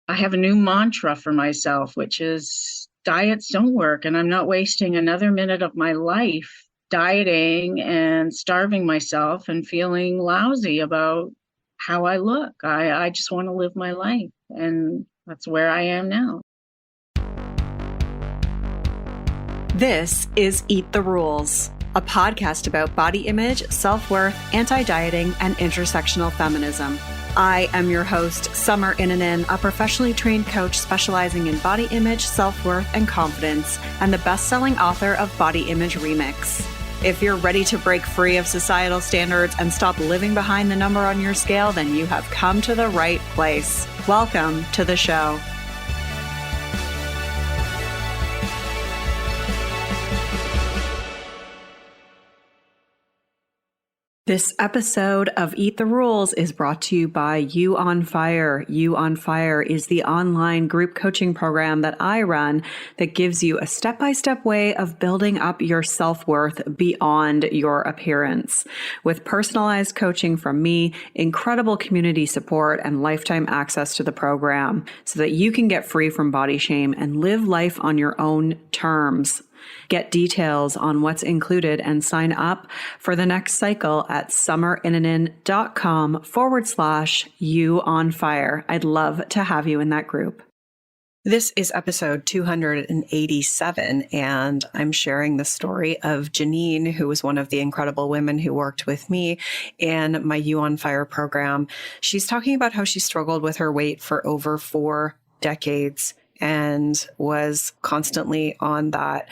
I have a new mantra for myself, which is diets don't work, and I'm not wasting another minute of my life dieting and starving myself and feeling lousy about how I look. I just want to live my life, and that's where I am now. This is Eat the Rules, a podcast about body image, self-worth, anti-dieting, and intersectional feminism. I am your host, Summer Inanen, a professionally trained coach specializing in body image, self-worth, and confidence, and the best-selling author of Body Image Remix. If you're ready to break free of societal standards and stop living behind the number on your scale, then you have come to the right place. Welcome to the show. This episode of Eat the Rules is brought to you by You on Fire. You on Fire is the online group coaching program that I run that gives you a step-by-step way of building up your self-worth beyond your appearance. With personalized coaching from me, incredible community support, and lifetime access to the program so that you can get free from body shame and live life on your own terms. Get details on what's included and sign up for the next cycle at summerinanen.com/you on fire. I'd love to have you in that group. This is episode 287, and I'm sharing the story of Janine, who was one of the incredible women who worked with me in my You on Fire program. She's talking about how she struggled with her weight for over 4 decades and was constantly on that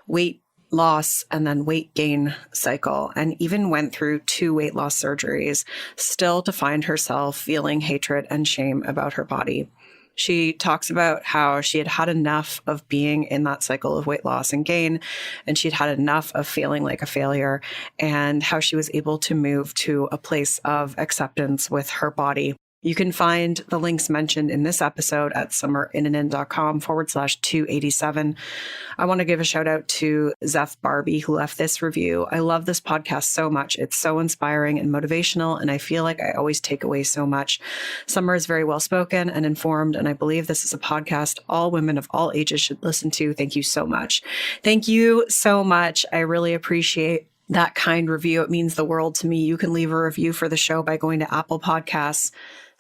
weight loss and then weight gain cycle, and even went through 2 weight loss surgeries, still to find herself feeling hatred and shame about her body. She talks about how she had had enough of being in that cycle of weight loss and gain, and she'd had enough of feeling like a failure, and how she was able to move to a place of acceptance with her body. You can find the links mentioned in this episode at summerinanen.com/287. I want to give a shout out to Zeph Barbie, who left this review. I love this podcast so much. It's so inspiring and motivational, and I feel like I always take away so much. Summer is very well spoken and informed, and I believe this is a podcast all women of all ages should listen to. Thank you so much. Thank you so much. I really appreciate that kind review. It means the world to me. You can leave a review for the show by going to Apple Podcasts,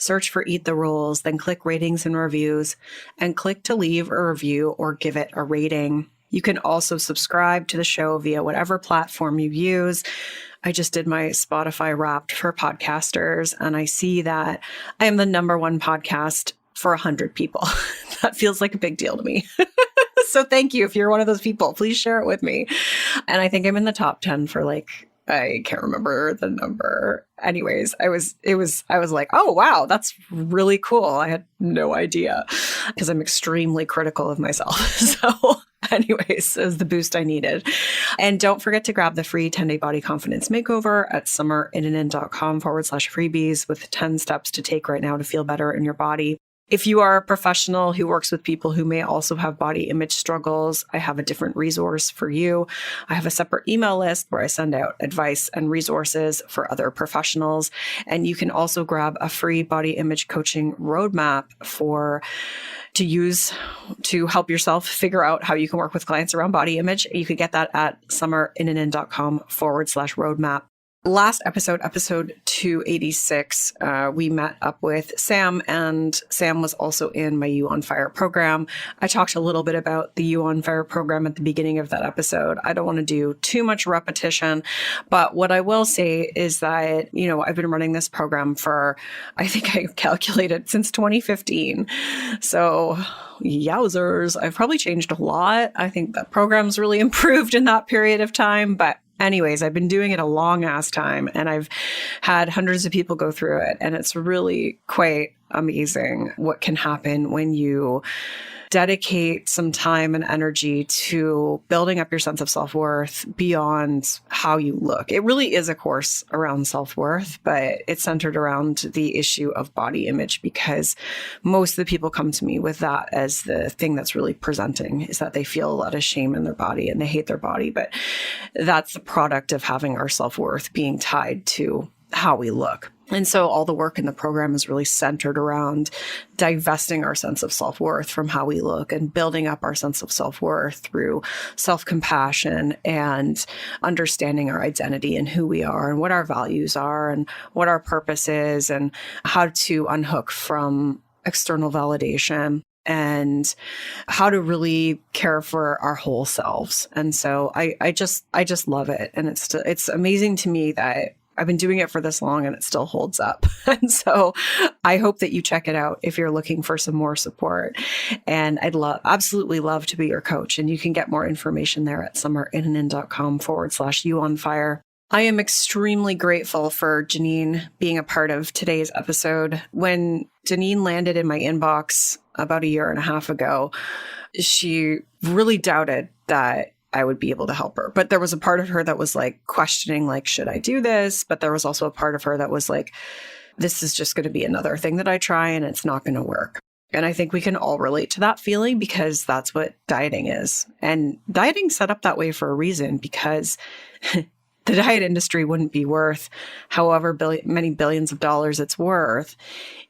search for Eat the Rules, then click ratings and reviews, and click to leave a review or give it a rating. You can also subscribe to the show via whatever platform you use. I just did my Spotify Wrapped for podcasters, and I see that I am the #1 podcast for 100 people. That feels like a big deal to me. So thank you. If you're one of those people, please share it with me. And I think I'm in the top 10 for I can't remember the number. Anyways, I was like, oh, wow, that's really cool. I had no idea because I'm extremely critical of myself. So anyways, it was the boost I needed. And don't forget to grab the free 10-day body confidence makeover at summerinanen.com/freebies with 10 steps to take right now to feel better in your body. If you are a professional who works with people who may also have body image struggles, I have a different resource for you. I have a separate email list where I send out advice and resources for other professionals. And you can also grab a free body image coaching roadmap to use to help yourself figure out how you can work with clients around body image. You could get that at summerinanen.com/roadmap. Last episode 286, we met up with Sam, and Sam was also in my You on Fire program. I talked a little bit about the You on Fire program at the beginning of that episode. I don't want to do too much repetition, but what I will say is that, I've been running this program for, I think I calculated since 2015. So yowzers, I've probably changed a lot. I think the program's really improved in that period of time, but anyways, I've been doing it a long ass time, and I've had hundreds of people go through it. And it's really quite amazing what can happen when you dedicate some time and energy to building up your sense of self-worth beyond how you look. It really is a course around self-worth, but it's centered around the issue of body image, because most of the people come to me with that as the thing that's really presenting, is that they feel a lot of shame in their body and they hate their body. But that's the product of having our self-worth being tied to how we look. And so all the work in the program is really centered around divesting our sense of self-worth from how we look and building up our sense of self-worth through self-compassion and understanding our identity and who we are and what our values are and what our purpose is and how to unhook from external validation and how to really care for our whole selves. And so I just love it. And it's amazing to me that I've been doing it for this long and it still holds up. And so I hope that you check it out if you're looking for some more support. And I'd absolutely love to be your coach. And you can get more information there at summerinnanen.com/youonfire. I am extremely grateful for Janine being a part of today's episode. When Janine landed in my inbox about a year and a half ago, she really doubted that I would be able to help her. But there was a part of her that was like questioning, like, should I do this? But there was also a part of her that was like, this is just going to be another thing that I try and it's not going to work. And I think we can all relate to that feeling because that's what dieting is. And dieting's set up that way for a reason because the diet industry wouldn't be worth however many billions of dollars it's worth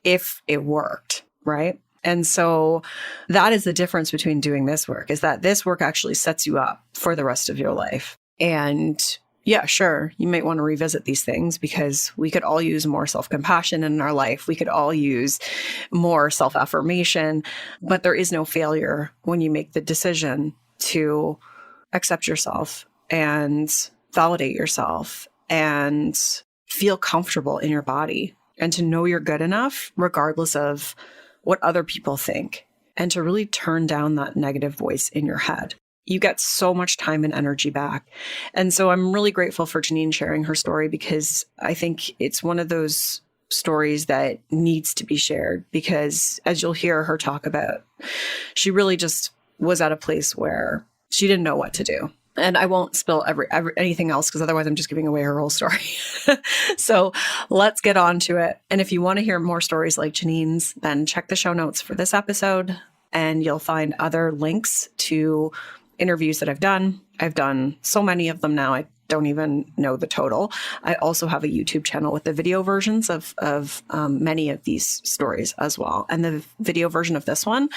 if it worked, right? And so that is the difference between doing this work, is that this work actually sets you up for the rest of your life. And yeah, sure, you might want to revisit these things because we could all use more self-compassion in our life. We could all use more self-affirmation, but there is no failure when you make the decision to accept yourself and validate yourself and feel comfortable in your body and to know you're good enough regardless of what other people think, and to really turn down that negative voice in your head. You get so much time and energy back. And so I'm really grateful for Janine sharing her story because I think it's one of those stories that needs to be shared because as you'll hear her talk about, she really just was at a place where she didn't know what to do. And I won't spill anything else because otherwise I'm just giving away her whole story. So let's get on to it. And if you want to hear more stories like Janine's, then check the show notes for this episode and you'll find other links to interviews that I've done. I've done so many of them now. I don't even know the total. I also have a YouTube channel with the video versions of many of these stories as well. And the video version of this one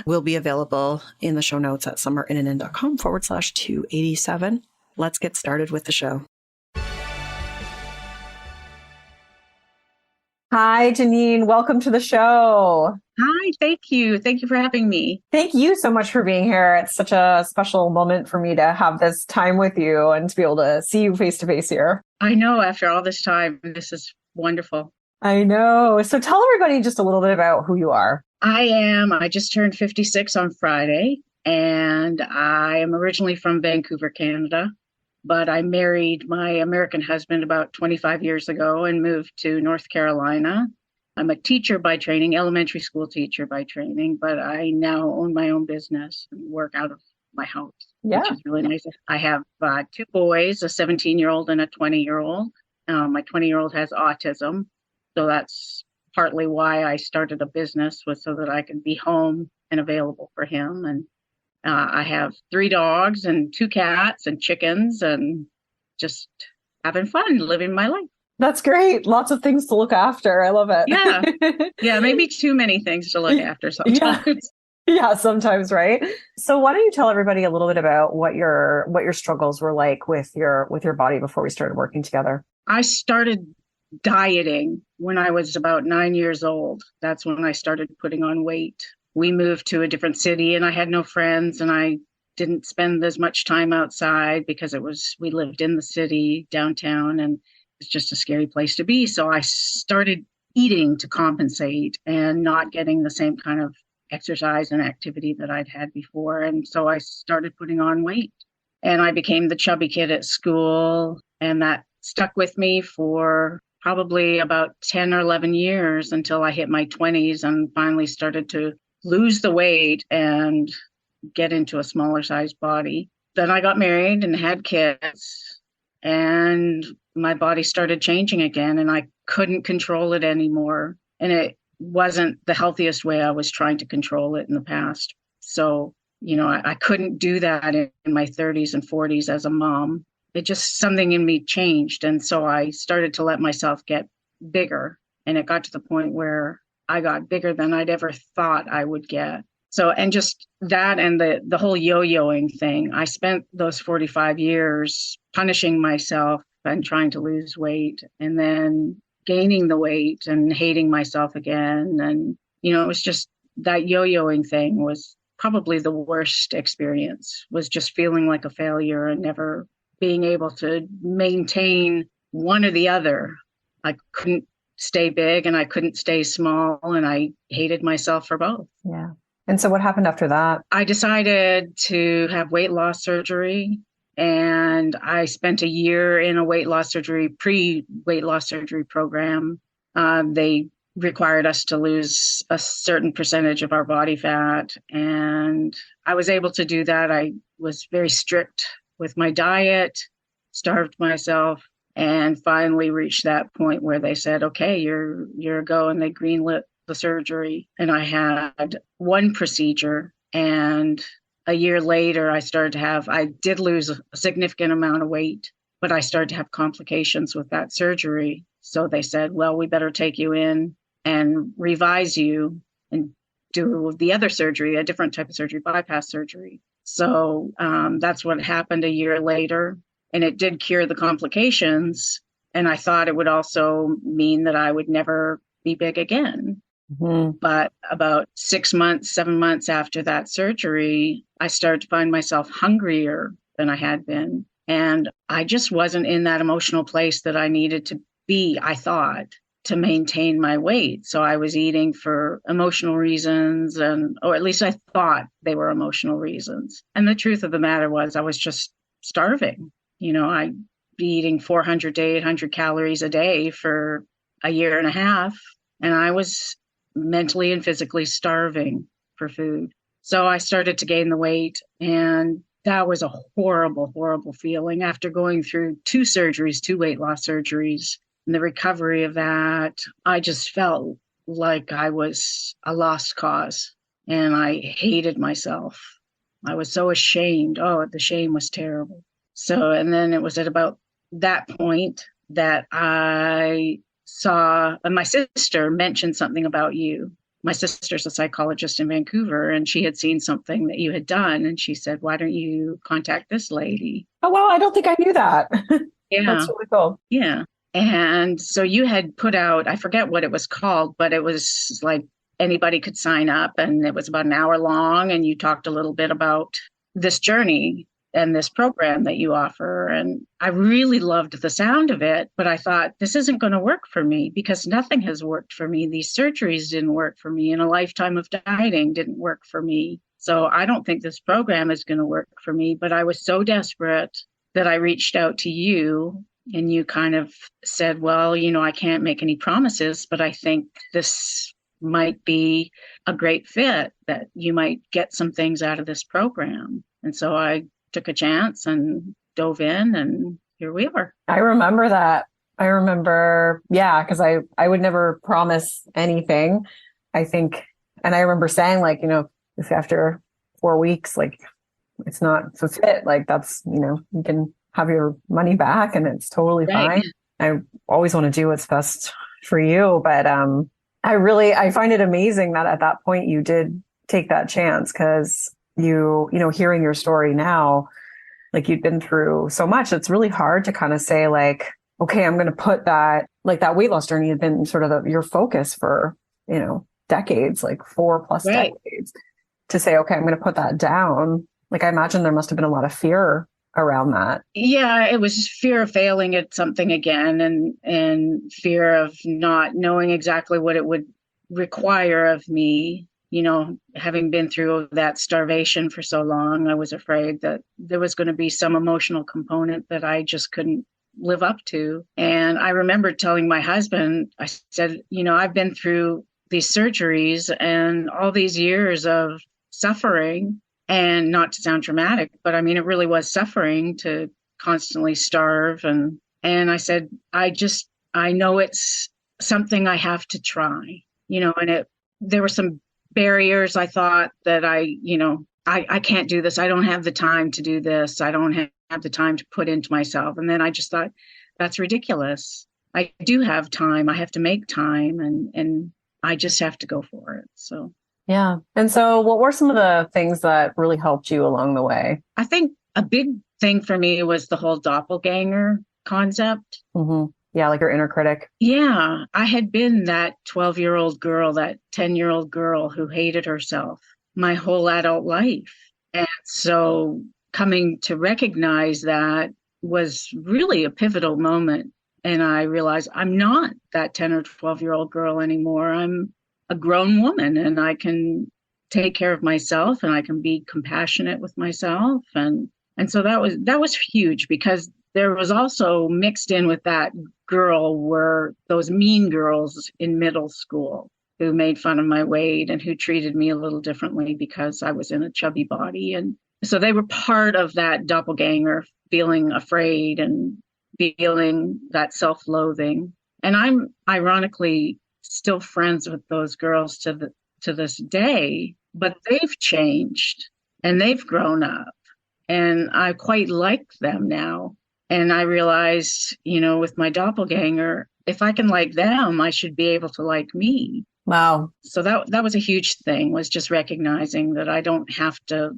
will be available in the show notes at summerinnanen.com/287. Let's get started with the show. Hi, Janine. Welcome to the show. Hi, thank you. Thank you for having me. Thank you so much for being here. It's such a special moment for me to have this time with you and to be able to see you face to face here. I know after all this time, this is wonderful. I know. So tell everybody just a little bit about who you are. I just turned 56 on Friday, and I am originally from Vancouver, Canada. But I married my American husband about 25 years ago and moved to North Carolina. I'm a teacher by training, elementary school teacher by training, but I now own my own business and work out of my house, which is really nice. I have two boys, a 17-year-old and a 20-year-old. My 20-year-old has autism, so that's partly why I started a business, was so that I could be home and available for him. And I have 3 dogs and 2 cats and chickens and just having fun living my life. That's great. Lots of things to look after. I love it. Yeah. Yeah. Maybe too many things to look after sometimes. Yeah, sometimes, right? So why don't you tell everybody a little bit about what your struggles were like with your body before we started working together? I started dieting when I was about 9 years old. That's when I started putting on weight. We moved to a different city and I had no friends and I didn't spend as much time outside because we lived in the city downtown and it's just a scary place to be. So I started eating to compensate and not getting the same kind of exercise and activity that I'd had before. And so I started putting on weight and I became the chubby kid at school. And that stuck with me for probably about 10 or 11 years until I hit my 20s and finally started to lose the weight and get into a smaller sized body. Then I got married and had kids and my body started changing again and I couldn't control it anymore. And it wasn't the healthiest way I was trying to control it in the past. So, I couldn't do that in my 30s and 40s as a mom. It just, something in me changed. And so I started to let myself get bigger. And it got to the point where I got bigger than I'd ever thought I would get. So, and just that and the whole yo-yoing thing, I spent those 45 years punishing myself and trying to lose weight and then gaining the weight and hating myself again. And, it was just that yo-yoing thing was probably the worst experience, was just feeling like a failure and never being able to maintain one or the other. I couldn't stay big and I couldn't stay small, and I hated myself for both. Yeah. And so what happened after that? I decided to have weight loss surgery, and I spent a year in a pre-weight loss surgery program. They required us to lose a certain percentage of our body fat, and I was able to do that. I was very strict with my diet, starved myself, and finally reached that point where they said, okay, you're a go, and they greenlit the surgery. And I had one procedure, and a year later I did lose a significant amount of weight, but I started to have complications with that surgery. So they said, well, we better take you in and revise you and do the other surgery, a different type of surgery, bypass surgery. So that's what happened a year later. And it did cure the complications. And I thought it would also mean that I would never be big again. Mm-hmm. But about 6 months, 7 months after that surgery, I started to find myself hungrier than I had been. And I just wasn't in that emotional place that I needed to be, I thought, to maintain my weight. So I was eating for emotional reasons, or at least I thought they were emotional reasons. And the truth of the matter was I was just starving. I'd be eating 400 to 800 calories a day for a year and a half, and I was mentally and physically starving for food. So I started to gain the weight, and that was a horrible, horrible feeling after going through two weight loss surgeries. And the recovery of that, I just felt like I was a lost cause, and I hated myself. I was so ashamed. Oh, the shame was terrible. So, and then it was at about that point that I saw my sister mention something about you. My sister's a psychologist in Vancouver, and she had seen something that you had done. And she said, why don't you contact this lady? Oh, wow. I don't think I knew that. Yeah. That's really cool. Yeah. And so you had put out, I forget what it was called, but it was like anybody could sign up, and it was about an hour long. And you talked a little bit about this journey and this program that you offer. And I really loved the sound of it, but I thought, this isn't going to work for me because nothing has worked for me. These surgeries didn't work for me, and a lifetime of dieting didn't work for me. So I don't think this program is going to work for me. But I was so desperate that I reached out to you, and you kind of said, well, I can't make any promises, but I think this might be a great fit, that you might get some things out of this program. And so I took a chance and dove in, and here we are. I remember that. I remember, yeah, because I would never promise anything, I think. And I remember saying, like, if after 4 weeks, like, it's not so fit, like, that's, you can have your money back and it's totally fine. I always want to do what's best for you. But I find it amazing that at that point you did take that chance, because hearing your story now, like, you'd been through so much. It's really hard to kind of say, like, okay, I'm going to put that, like, that weight loss journey had been sort of your focus for, decades, like 4+ decades, to say, okay, I'm going to put that down. Like, I imagine there must have been a lot of fear around that. Yeah, it was fear of failing at something again, and fear of not knowing exactly what it would require of me. Having been through that starvation for so long, I was afraid that there was going to be some emotional component that I just couldn't live up to. And I remember telling my husband, I said, I've been through these surgeries and all these years of suffering, and not to sound dramatic, but I mean, it really was suffering to constantly starve. And I said, I know it's something I have to try, and there were some barriers. I thought that I can't do this. I don't have the time to do this. I don't have the time to put into myself. And then I just thought, that's ridiculous. I do have time. I have to make time, and I just have to go for it. So Yeah. And so what were some of the things that really helped you along the way? I think a big thing for me was the whole doppelganger concept. Hmm. Yeah, like your inner critic. Yeah, I had been that 12-year-old girl, that 10-year-old girl who hated herself my whole adult life. And so coming to recognize that was really a pivotal moment. And I realized I'm not that 10 or 12-year-old girl anymore. I'm a grown woman and I can take care of myself and I can be compassionate with myself. And so that was huge because there was also mixed in with that girl were those mean girls in middle school who made fun of my weight and who treated me a little differently because I was in a chubby body. And so they were part of that doppelganger, feeling afraid and feeling that self loathing. And I'm ironically still friends with those girls to this day, but they've changed and they've grown up and I quite like them now. And I realized, with my doppelganger, if I can like them, I should be able to like me. Wow. So that was a huge thing, was just recognizing that I don't have to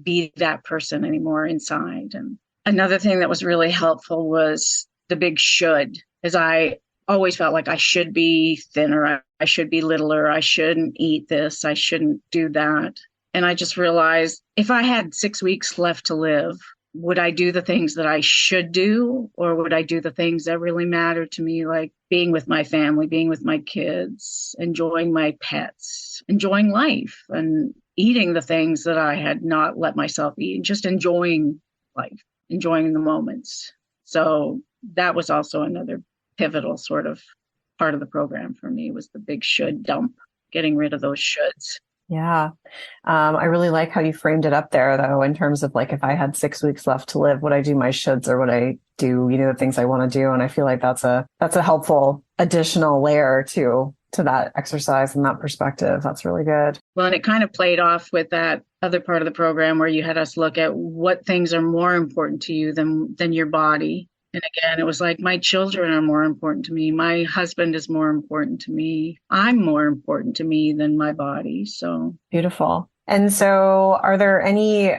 be that person anymore inside. And another thing that was really helpful was the big should, as I always felt like I should be thinner, I should be littler, I shouldn't eat this, I shouldn't do that. And I just realized if I had 6 weeks left to live, would I do the things that I should do, or would I do the things that really matter to me, like being with my family, being with my kids, enjoying my pets, enjoying life, and eating the things that I had not let myself eat, just enjoying life, enjoying the moments. So that was also another pivotal sort of part of the program for me, was the big should dump, getting rid of those shoulds. Yeah. I really like how you framed it up there, though, in terms of like, if I had 6 weeks left to live, would I do my shoulds or would I do, the things I want to do? And I feel like that's a helpful additional layer to that exercise and that perspective. That's really good. Well, and it kind of played off with that other part of the program where you had us look at what things are more important to you than your body. And again, it was like my children are more important to me. My husband is more important to me. I'm more important to me than my body. So Beautiful. And so, are there any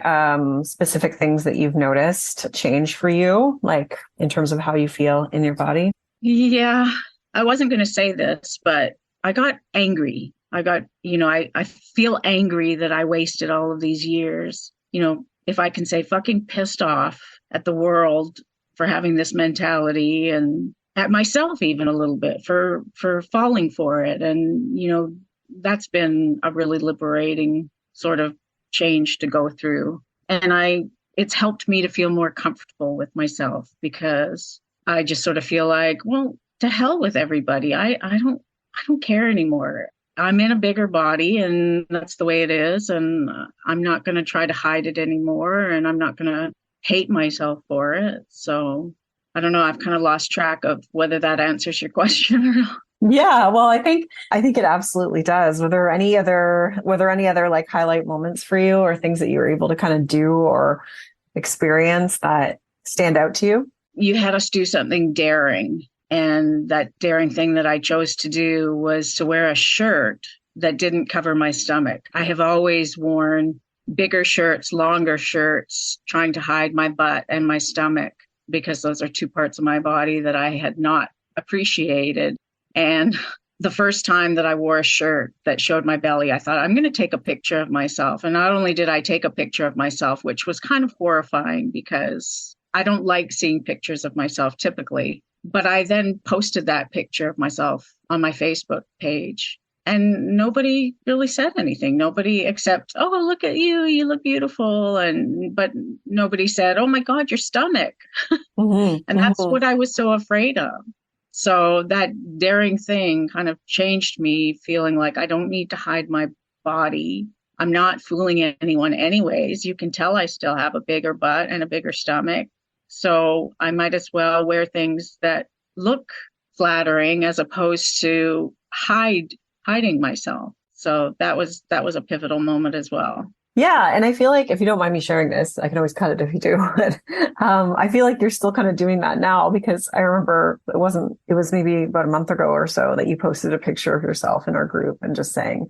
specific things that you've noticed change for you, like in terms of how you feel in your body? yeah, I wasn't going to say this, but I got angry. I feel angry that I wasted all of these years. If I can say fucking pissed off at the world for having this mentality, and at myself even a little bit for falling for it. And, that's been a really liberating sort of change to go through. And it's helped me to feel more comfortable with myself because I just sort of feel like, well, to hell with everybody. I don't care anymore. I'm in a bigger body and that's the way it is. And I'm not going to try to hide it anymore. And I'm not going to hate myself for it. So I don't know. I've kind of lost track of whether that answers your question or not. Yeah, well, I think it absolutely does. Were there any other like highlight moments for you or things that you were able to kind of do or experience that stand out to you? You had us do something daring. And that daring thing that I chose to do was to wear a shirt that didn't cover my stomach. I have always worn bigger shirts, longer shirts, trying to hide my butt and my stomach because those are two parts of my body that I had not appreciated. And the first time that I wore a shirt that showed my belly, I thought, I'm going to take a picture of myself. And not only did I take a picture of myself, which was kind of horrifying because I don't like seeing pictures of myself typically, but I then posted that picture of myself on my Facebook page. And nobody really said anything. Nobody except, oh, look at you. You look beautiful. But nobody said, oh my God, your stomach. Mm-hmm, And that's mm-hmm. what I was so afraid of. So that daring thing kind of changed me, feeling like I don't need to hide my body. I'm not fooling anyone anyways. You can tell I still have a bigger butt and a bigger stomach. So I might as well wear things that look flattering as opposed to hiding myself. So that was a pivotal moment as well. Yeah. And I feel like if you don't mind me sharing this, I can always cut it if you do. But I feel like you're still kind of doing that now because I remember it was maybe about a month ago or so that you posted a picture of yourself in our group and just saying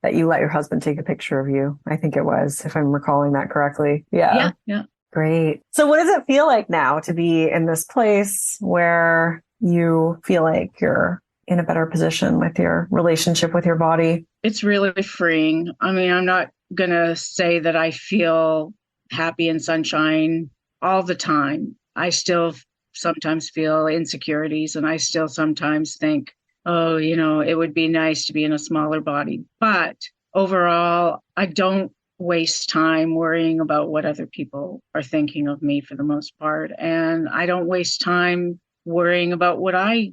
that you let your husband take a picture of you. I think it was, if I'm recalling that correctly. Yeah. Yeah, yeah. Great. So what does it feel like now to be in this place where you feel like you're in a better position with your relationship with your body? It's really freeing. I mean, I'm not going to say that I feel happy and sunshine all the time. I still sometimes feel insecurities, and I still sometimes think, oh, it would be nice to be in a smaller body. But overall, I don't waste time worrying about what other people are thinking of me for the most part. And I don't waste time worrying about what I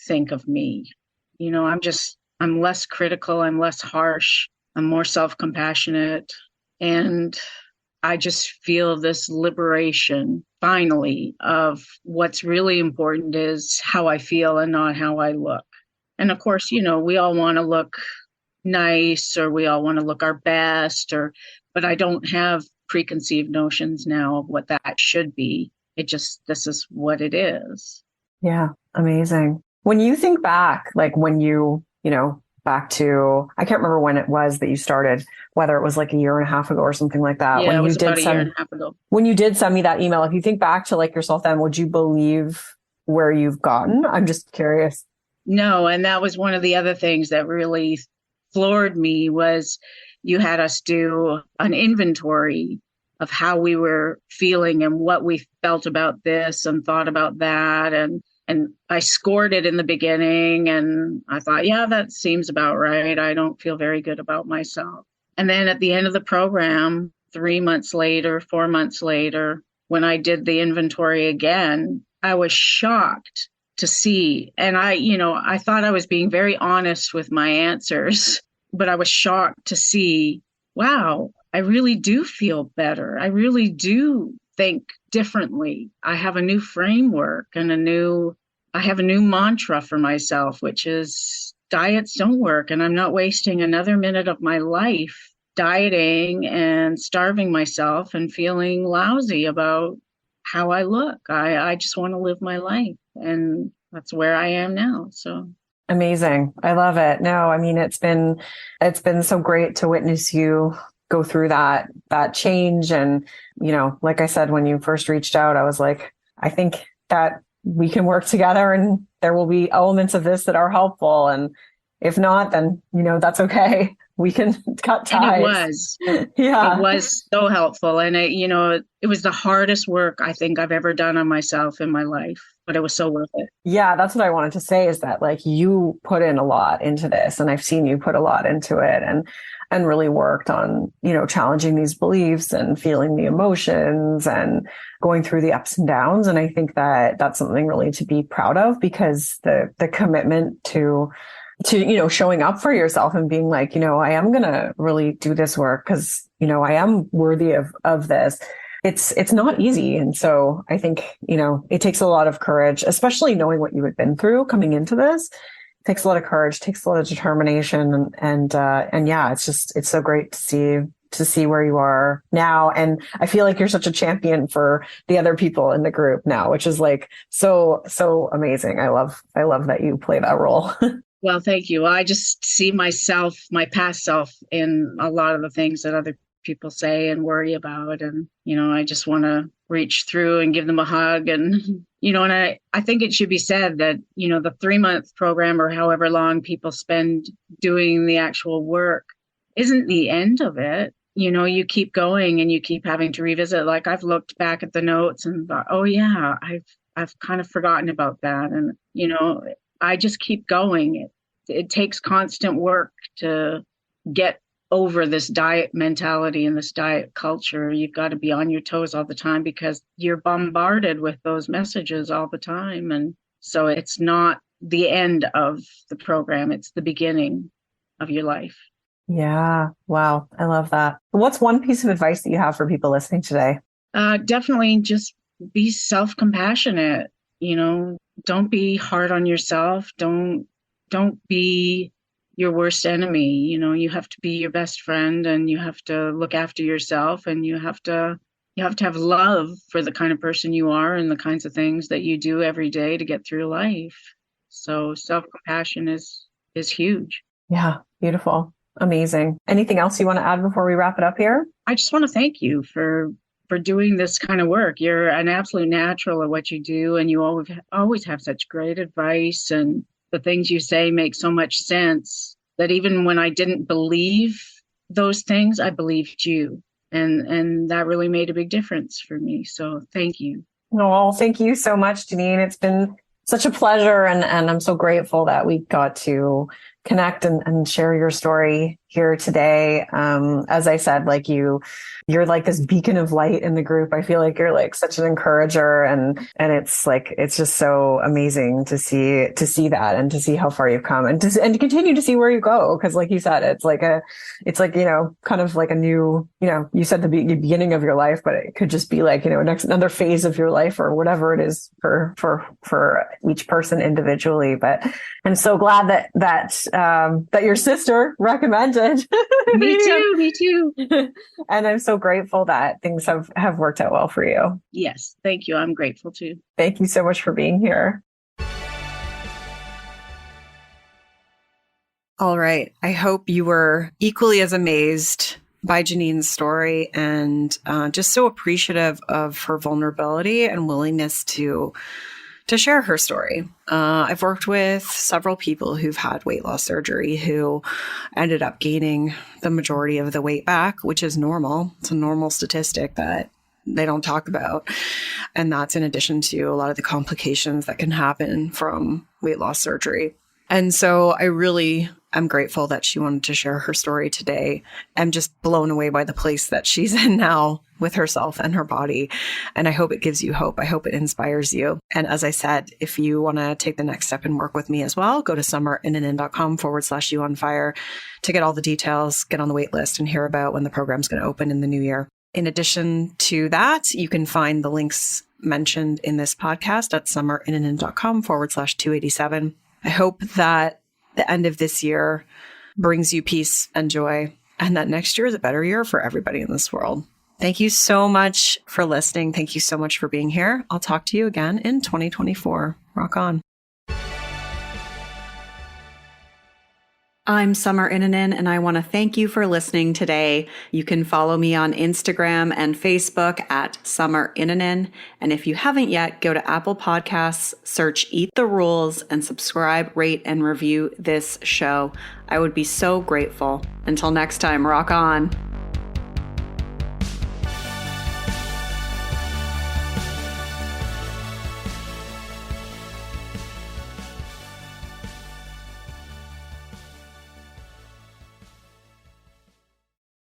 think of me. I'm less critical, I'm less harsh, I'm more self compassionate. And I just feel this liberation finally of what's really important is how I feel and not how I look. And of course, we all want to look nice or we all want to look our best but I don't have preconceived notions now of what that should be. This is what it is. Yeah. Amazing. When you think back, like when back to, I can't remember when it was that you started, whether it was like a year and a half ago or something like that. Yeah, it was about a year and a half ago. When you did send me that email, if you think back to like yourself then, would you believe where you've gotten? I'm just curious. No, and that was one of the other things that really floored me was you had us do an inventory of how we were feeling and what we felt about this and thought about that. And I scored it in the beginning and I thought, yeah, that seems about right. I don't feel very good about myself. And then at the end of the program, 3 months later, 4 months later, when I did the inventory again, I was shocked to see. And I thought I was being very honest with my answers, but I was shocked to see, wow, I really do feel better. I really do think differently. I have a new framework and I have a new mantra for myself, which is diets don't work. And I'm not wasting another minute of my life dieting and starving myself and feeling lousy about how I look. I just want to live my life. And that's where I am now. So amazing. I love it. No, I mean, it's been so great to witness you go through that change. And, like I said, when you first reached out, I was like, I think that we can work together and there will be elements of this that are helpful. And if not, then, that's okay. We can cut ties. And it was. Yeah. It was so helpful. And it was the hardest work I think I've ever done on myself in my life, but it was so worth it. Yeah, that's what I wanted to say is that like you put in a lot into this and I've seen you put a lot into it and really worked on, challenging these beliefs and feeling the emotions and going through the ups and downs. And I think that that's something really to be proud of because the commitment to showing up for yourself and being like, I am going to really do this work because, I am worthy of this. It's not easy. And so I think, it takes a lot of courage, especially knowing what you had been through coming into this. It takes a lot of courage, takes a lot of determination. And yeah, it's so great to see where you are now. And I feel like you're such a champion for the other people in the group now, which is like so amazing. I love that you play that role. Well, thank you. I just see myself, my past self, in a lot of the things that other people say and worry about. And, I just want to reach through and give them a hug. And, and I think it should be said that, the 3-month program or however long people spend doing the actual work isn't the end of it. You keep going and you keep having to revisit. Like I've looked back at the notes and thought, oh yeah, I've kind of forgotten about that. And, I just keep going. It takes constant work to get over this diet mentality and this diet culture. You've got to be on your toes all the time because you're bombarded with those messages all the time. And so it's not the end of the program. It's the beginning of your life. Yeah. Wow. I love that. What's one piece of advice that you have for people listening today? Definitely just be self-compassionate. Don't be hard on yourself. Don't be, your worst enemy. You have to be your best friend, and you have to look after yourself, and you have to have love for the kind of person you are and the kinds of things that you do every day to get through life. So self-compassion is huge. Yeah, beautiful. Amazing. Anything else you want to add before we wrap it up here? I just want to thank you for doing this kind of work. You're an absolute natural at what you do, and you always have such great advice, and the things you say make so much sense that even when I didn't believe those things, I believed you. And that really made a big difference for me. So thank you. Oh, thank you so much, Janine. It's been such a pleasure. And I'm so grateful that we got to connect and share your story here today. As I said, like you're like this beacon of light in the group. I feel like you're like such an encourager, and it's like, it's just so amazing to see that and to see how far you've come, and to continue to see where you go. Cause like you said, it's like, kind of like a new, you said the beginning of your life, but it could just be like, another phase of your life, or whatever it is for each person individually. But I'm so glad that your sister recommended. Me too. And I'm so grateful that things have worked out well for you. Yes, thank you. I'm grateful too. Thank you so much for being here. All right. I hope you were equally as amazed by Janine's story, and just so appreciative of her vulnerability and willingness to share her story. I've worked with several people who've had weight loss surgery who ended up gaining the majority of the weight back, which is normal. It's a normal statistic that they don't talk about. And that's in addition to a lot of the complications that can happen from weight loss surgery. And so I really am grateful that she wanted to share her story today. I'm just blown away by the place that she's in now with herself and her body. And I hope it gives you hope. I hope it inspires you. And as I said, if you want to take the next step and work with me as well, go to summerinnanen.com/youonfire to get all the details, get on the wait list, and hear about when the program's going to open in the new year. In addition to that, you can find the links mentioned in this podcast at summerinnanen.com/287. I hope that the end of this year brings you peace and joy, and that next year is a better year for everybody in this world. Thank you so much for listening. Thank you so much for being here. I'll talk to you again in 2024. Rock on. I'm Summer Innanen, and I want to thank you for listening today. You can follow me on Instagram and Facebook at Summer Innanen. And if you haven't yet, go to Apple Podcasts, search Eat the Rules, and subscribe, rate, and review this show. I would be so grateful. Until next time, rock on.